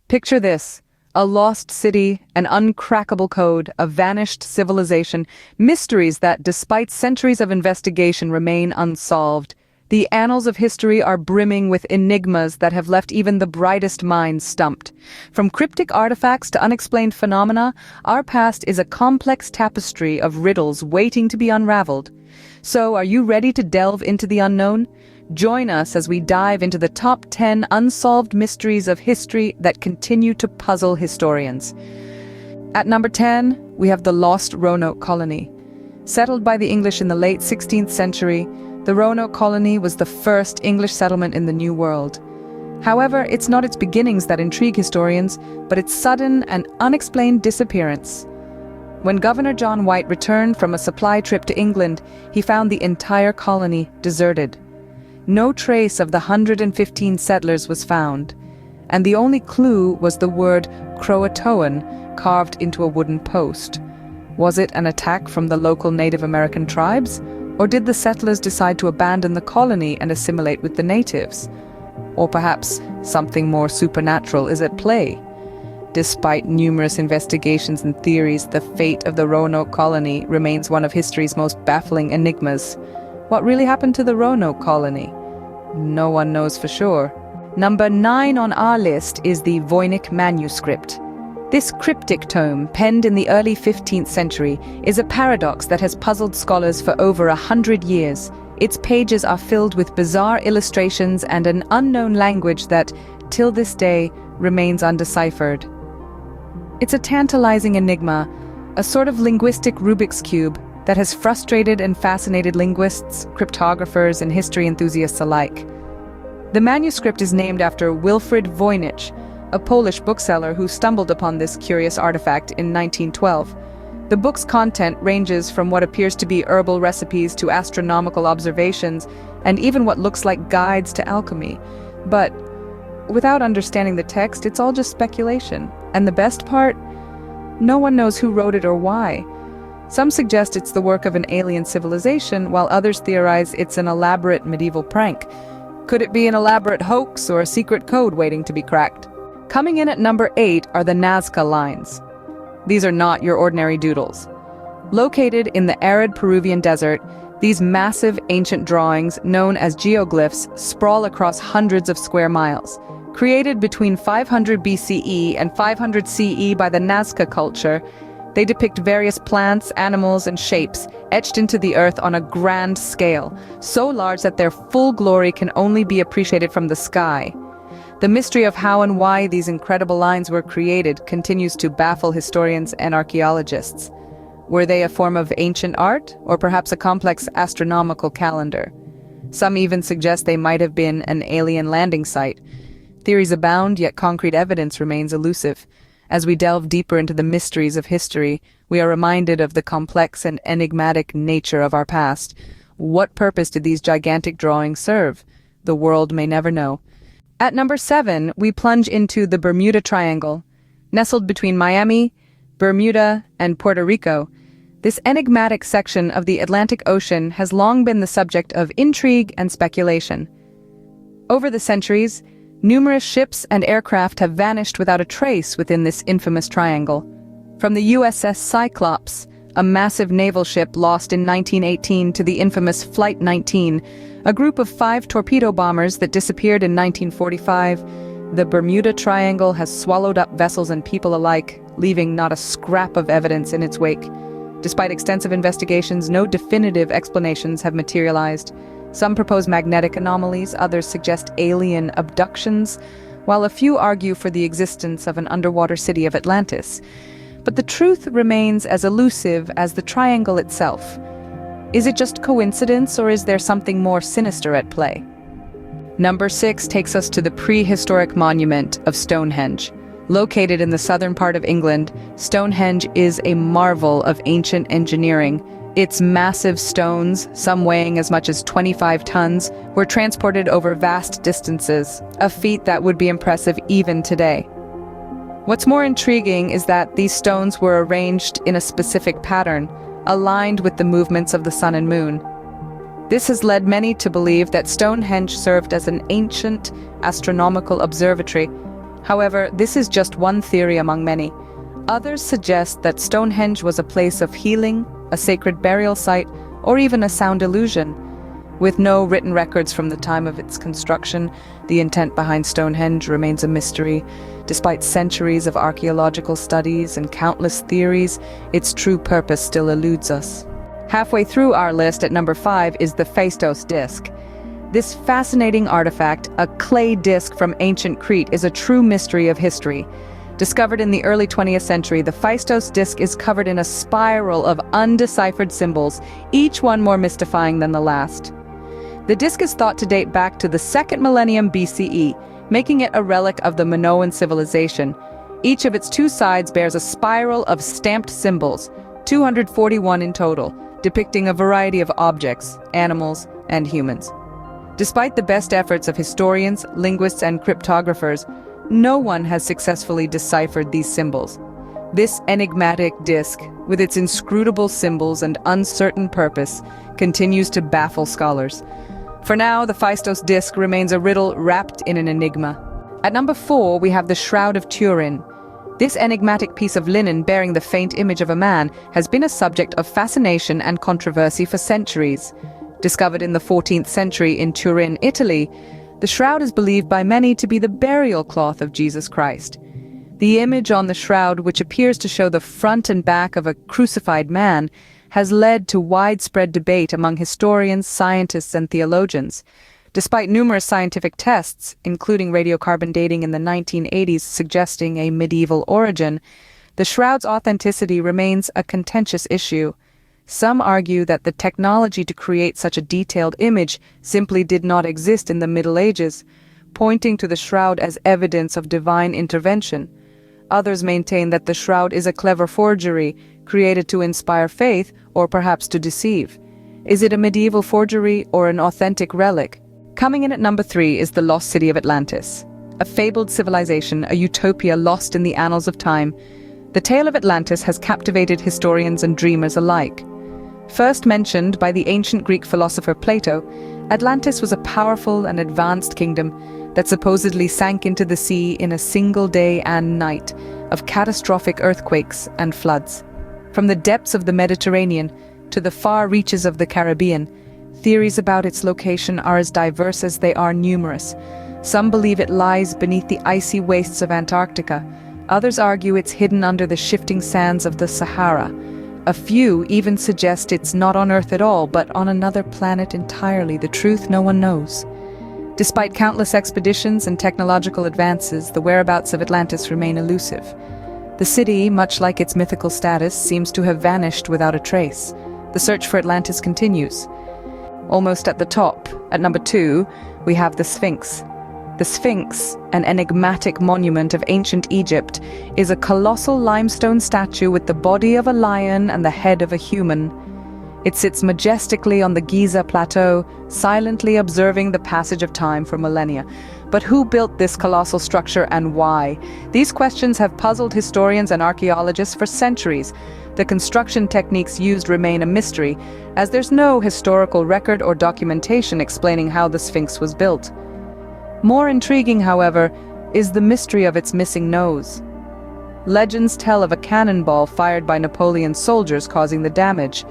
Picture this: a lost city, an uncrackable code, a vanished civilization, mysteries that, despite centuries of investigation, remain unsolved. The annals of history are brimming with enigmas that have left even the brightest minds stumped. From cryptic artifacts to unexplained phenomena, our past is a complex tapestry of riddles waiting to be unraveled. So, are you ready to delve into the unknown? Join us as we dive into the top 10 unsolved mysteries of history that continue to puzzle historians. At number 10, we have the lost Roanoke colony. Settled by the English in the late 16th century, the Roanoke colony was the first English settlement in the New World. However, it's not its beginnings that intrigue historians, but its sudden and unexplained disappearance. When Governor John White returned from a supply trip to England, he found the entire colony deserted. No trace of the 115 settlers was found, and the only clue was the word Croatoan carved into a wooden post. Was it an attack from the local Native American tribes? Or did the settlers decide to abandon the colony and assimilate with the natives? Or perhaps something more supernatural is at play? Despite numerous investigations and theories, the fate of the Roanoke colony remains one of history's most baffling enigmas. What really happened to the Roanoke colony? No one knows for sure. Number 9 on our list is the Voynich Manuscript. This cryptic tome, penned in the early 15th century, is a paradox that has puzzled scholars for over 100 years. Its pages are filled with bizarre illustrations and an unknown language that, till this day, remains undeciphered. It's a tantalizing enigma, a sort of linguistic Rubik's Cube that has frustrated and fascinated linguists, cryptographers, and history enthusiasts alike. The manuscript is named after Wilfrid Voynich, a Polish bookseller who stumbled upon this curious artifact in 1912. The book's content ranges from what appears to be herbal recipes to astronomical observations, and even what looks like guides to alchemy. But without understanding the text, it's all just speculation. And the best part? No one knows who wrote it or why. Some suggest it's the work of an alien civilization, while others theorize it's an elaborate medieval prank. Could it be an elaborate hoax or a secret code waiting to be cracked? Coming in at number 8 are the Nazca lines. These are not your ordinary doodles. Located in the arid Peruvian desert, these massive ancient drawings, known as geoglyphs, sprawl across hundreds of square miles. Created between 500 BCE and 500 CE by the Nazca culture, they depict various plants, animals, and shapes etched into the earth on a grand scale, so large that their full glory can only be appreciated from the sky. The mystery of how and why these incredible lines were created continues to baffle historians and archaeologists. Were they a form of ancient art, or perhaps a complex astronomical calendar? Some even suggest they might have been an alien landing site. Theories abound, yet concrete evidence remains elusive. As we delve deeper into the mysteries of history, we are reminded of the complex and enigmatic nature of our past. What purpose did these gigantic drawings serve? The world may never know. At number 7, we plunge into the Bermuda Triangle. Nestled between Miami, Bermuda, and Puerto Rico, this enigmatic section of the Atlantic Ocean has long been the subject of intrigue and speculation. Over the centuries, numerous ships and aircraft have vanished without a trace within this infamous triangle. From the USS Cyclops, a massive naval ship lost in 1918, to the infamous Flight 19, a group of 5 torpedo bombers that disappeared in 1945, the Bermuda Triangle has swallowed up vessels and people alike, leaving not a scrap of evidence in its wake. Despite extensive investigations, no definitive explanations have materialized. Some propose magnetic anomalies, others suggest alien abductions, while a few argue for the existence of an underwater city of Atlantis. But the truth remains as elusive as the triangle itself. Is it just coincidence, or is there something more sinister at play? Number 6 takes us to the prehistoric monument of Stonehenge. Located in the southern part of England, Stonehenge is a marvel of ancient engineering. Its massive stones, some weighing as much as 25 tons, were transported over vast distances, a feat that would be impressive even today. What's more intriguing is that these stones were arranged in a specific pattern, aligned with the movements of the sun and moon. This has led many to believe that Stonehenge served as an ancient astronomical observatory. However, this is just one theory among many. Others suggest that Stonehenge was a place of healing, a sacred burial site, or even a sound illusion. With no written records from the time of its construction, the intent behind Stonehenge remains a mystery. Despite centuries of archaeological studies and countless theories, its true purpose still eludes us. Halfway through our list at number 5 is the Phaistos disc. This fascinating artifact, a clay disc from ancient Crete, is a true mystery of history. Discovered in the early 20th century, the Phaistos disc is covered in a spiral of undeciphered symbols, each one more mystifying than the last. The disc is thought to date back to the 2nd millennium BCE, making it a relic of the Minoan civilization. Each of its two sides bears a spiral of stamped symbols, 241 in total, depicting a variety of objects, animals, and humans. Despite the best efforts of historians, linguists, and cryptographers, no one has successfully deciphered these symbols. This enigmatic disc, with its inscrutable symbols and uncertain purpose, continues to baffle scholars. For now, the Phaistos disc remains a riddle wrapped in an enigma. At number 4, we have the Shroud of Turin. This enigmatic piece of linen bearing the faint image of a man has been a subject of fascination and controversy for centuries. Discovered in the 14th century in Turin, Italy, the shroud is believed by many to be the burial cloth of Jesus Christ. The image on the shroud, which appears to show the front and back of a crucified man, has led to widespread debate among historians, scientists, and theologians. Despite numerous scientific tests, including radiocarbon dating in the 1980s suggesting a medieval origin, the shroud's authenticity remains a contentious issue. Some argue that the technology to create such a detailed image simply did not exist in the Middle Ages, pointing to the shroud as evidence of divine intervention. Others maintain that the shroud is a clever forgery, created to inspire faith or perhaps to deceive. Is it a medieval forgery or an authentic relic? Coming in at number 3 is the lost city of Atlantis. A fabled civilization, a utopia lost in the annals of time. The tale of Atlantis has captivated historians and dreamers alike. First mentioned by the ancient Greek philosopher Plato, Atlantis was a powerful and advanced kingdom that supposedly sank into the sea in a single day and night of catastrophic earthquakes and floods. From the depths of the Mediterranean to the far reaches of the Caribbean, theories about its location are as diverse as they are numerous. Some believe it lies beneath the icy wastes of Antarctica. Others argue it's hidden under the shifting sands of the Sahara. A few even suggest it's not on Earth at all, but on another planet entirely. The truth, no one knows. Despite countless expeditions and technological advances, the whereabouts of Atlantis remain elusive. The city, much like its mythical status, seems to have vanished without a trace. The search for Atlantis continues. Almost at the top, at number 2, we have the Sphinx. The Sphinx, an enigmatic monument of ancient Egypt, is a colossal limestone statue with the body of a lion and the head of a human. It sits majestically on the Giza plateau, silently observing the passage of time for millennia. But who built this colossal structure and why? These questions have puzzled historians and archaeologists for centuries. The construction techniques used remain a mystery, as there's no historical record or documentation explaining how the Sphinx was built. More intriguing, however, is the mystery of its missing nose. Legends tell of a cannonball fired by Napoleon's soldiers causing the damage.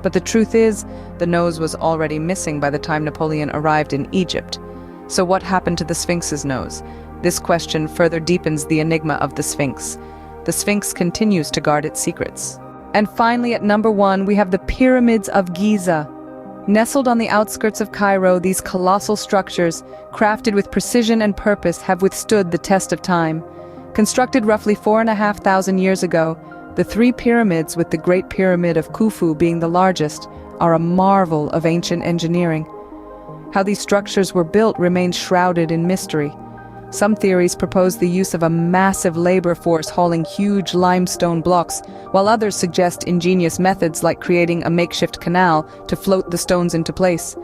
But the truth is, the nose was already missing by the time Napoleon arrived in Egypt. So what happened to the Sphinx's nose? This question further deepens the enigma of the Sphinx. The Sphinx continues to guard its secrets. And finally, at number 1, we have the Pyramids of Giza. Nestled on the outskirts of Cairo, these colossal structures, crafted with precision and purpose, have withstood the test of time. Constructed roughly 4,500 years ago, the 3 pyramids, with the Great Pyramid of Khufu being the largest, are a marvel of ancient engineering. How these structures were built remains shrouded in mystery. Some theories propose the use of a massive labor force hauling huge limestone blocks, while others suggest ingenious methods like creating a makeshift canal to float the stones into place.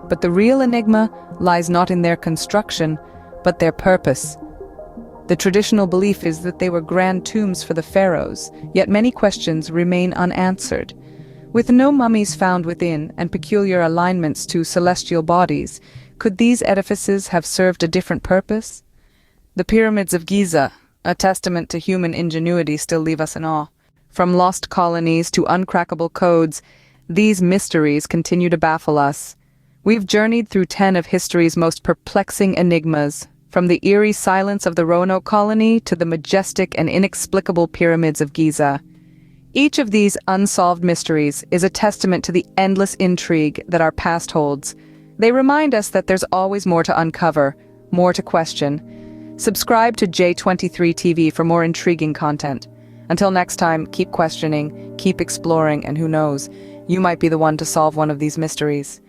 But the real enigma lies not in their construction, but their purpose. The traditional belief is that they were grand tombs for the pharaohs, yet many questions remain unanswered. With no mummies found within and peculiar alignments to celestial bodies, could these edifices have served a different purpose? The pyramids of Giza, a testament to human ingenuity, still leave us in awe. From lost colonies to uncrackable codes, these mysteries continue to baffle us. We've journeyed through 10 of history's most perplexing enigmas, from the eerie silence of the Roanoke colony to the majestic and inexplicable pyramids of Giza. Each of these unsolved mysteries is a testament to the endless intrigue that our past holds. They remind us that there's always more to uncover, more to question. Subscribe to J23 TV for more intriguing content. Until next time, keep questioning, keep exploring, and who knows, you might be the one to solve one of these mysteries.